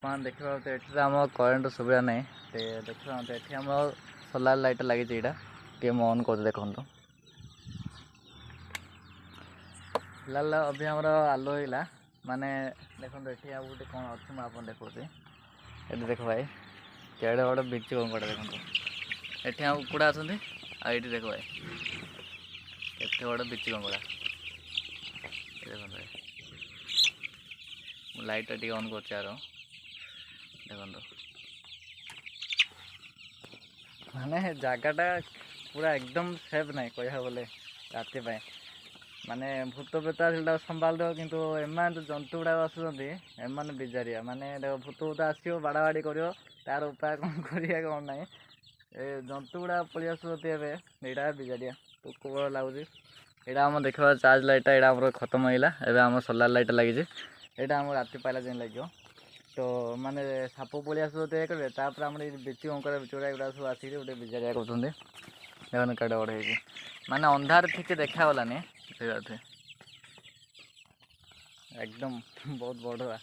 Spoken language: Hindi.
मान देखा तो ये आम करेन्ट सुविधा नहीं देखा ये आम सोलार लाइट लगी टे ऑन कर देखो फिलहाल अभी आम आलो होगा माने देखो ये गोटे कौन अच्छे मुझे आप देखा ये देख भाई केड़े बड़े बिच्ची कंकड़ा देखो ये आम कुकुड़ा अच्छे देख भाई केते बड़ बिच्ची कंकड़ा देखो भाई लाइट टी ऑन कर देखो माने जगटा पूरा एकदम सेफ ना कह बोले राति माने भूत प्रेत से संभाल दे कि एम जो जंतु गुड़ा आसुँच एम बिजारिया माने देख भूत भूत आसो बाड़ा बाड़ी कर तार उपाय कौन करा कौन ना जंतु गुड़ा पलि आसुँच एटा बिजारिया पोक बड़ लगुच यहाँ आम देखा चार्ज लाइटा यहाँ खत्म होगा एवं आम सोलार लाइट लगी यहाँ आम राति पाइला जाए लगे तो माने साप पलि आसुँच करेंगे आम बिची कंकड़ा बिचुड़ा गुड़ा सब आसिक गोटे बिजारिया कर देखो कड़े बड़े माने अंधार ठीक देखा गलानी एकदम बहुत बड़ा